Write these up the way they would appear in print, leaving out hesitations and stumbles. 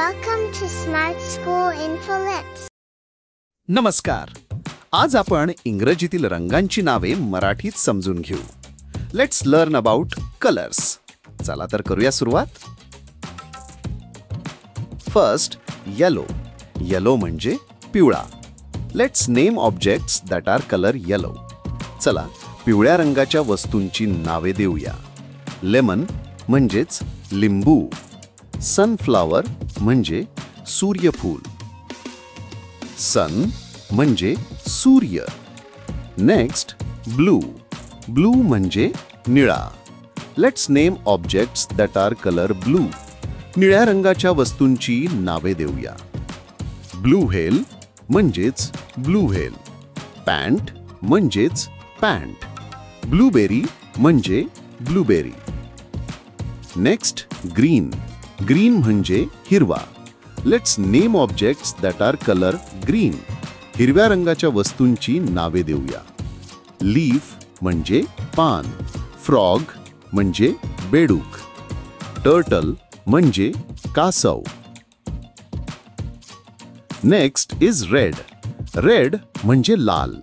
Welcome to Smart School Info Lips. नमस्कार. आज आपण इंग्रजीतील रंगांची नावे मराठीत समजून घेऊ. Let's learn about colours. चला तर करूया सुरुवात. First, yellow. येलो म्हणजे पिवळा. Let's name objects that are colour yellow. चला पिवळ्या रंगाच्या वस्तूंची नावे देऊया. लेमन म्हणजेच लिंबू. सनफ्लॉवर म्हणजे सूर्यफूल. सन म्हणजे सूर्य. Next, blue. ब्लू म्हणजे निळा. Let's name objects that are colour blue. निळ्या रंगाच्या वस्तूंची नावे देऊया. ब्लू व्हेल म्हणजेच ब्लू व्हेल. पॅन्ट म्हणजेच पॅन्ट. ब्लूबेरी म्हणजे ब्लूबेरी. Next, green. ग्रीन म्हणजे हिरवा. Let's name objects that are colour green. हिरव्या रंगाच्या वस्तूंची नावे देऊया. लीफ म्हणजे पान. फ्रॉग म्हणजे बेडूक. टर्टल म्हणजे कासव. Next is red. रेड म्हणजे लाल.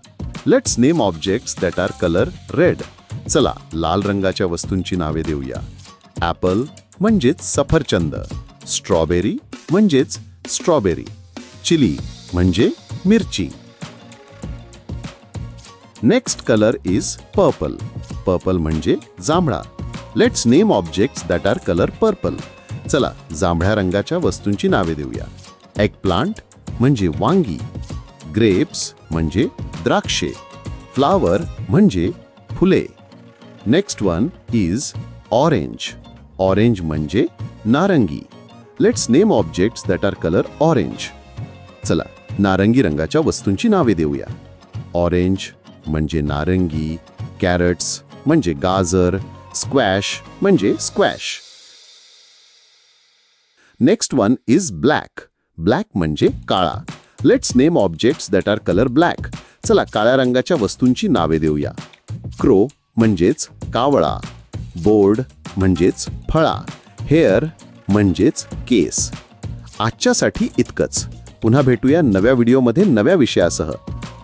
Let's name objects that are colour red. चला लाल रंगाच्या वस्तूंची नावे देऊया. ॲपल म्हणजेच सफरचंद. स्ट्रॉबेरी म्हणजेच स्ट्रॉबेरी. चिली म्हणजे मिरची. Next colour is purple. Purple म्हणजे जांभळा. Let's name objects that are colour purple. चला जांभळ्या रंगाच्या वस्तूंची नावे देऊया. एगप्लांट म्हणजे वांगी. ग्रेप्स म्हणजे द्राक्षे. फ्लावर म्हणजे फुले. Next one is orange. Orange म्हणजे नारंगी. Let's name objects that are colour orange. चला नारंगी रंगाच्या वस्तूंची नावे देऊया. ऑरेंज म्हणजे नारंगी. कॅरट्स म्हणजे गाजर. स्क्वॅश म्हणजे squash. Next one is black. Black म्हणजे काळा. Let's name objects that are colour black. चला काळ्या रंगाच्या वस्तूंची नावे देऊया. क्रो म्हणजेच कावळा. बोर्ड म्हणजेच फळा. हेअर म्हणजेच केस. आजच्यासाठी इतकंच. पुन्हा भेटूया नव्या व्हिडिओमध्ये नव्या विषयासह.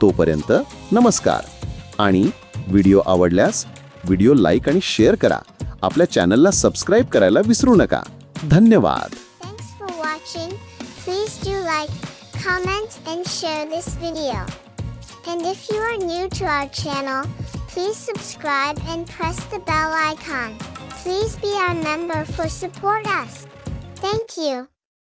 तोपर्यंत नमस्कार. आणि व्हिडिओ आवडल्यास व्हिडिओ लाईक आणि शेअर करा. आपल्या चॅनलला सबस्क्राईब करायला विसरू नका. धन्यवाद. Thanks for watching. Please do like, comment and share this video. And if you are new to our channel, please subscribe and press the bell icon. Please be our member for support us. Thank you.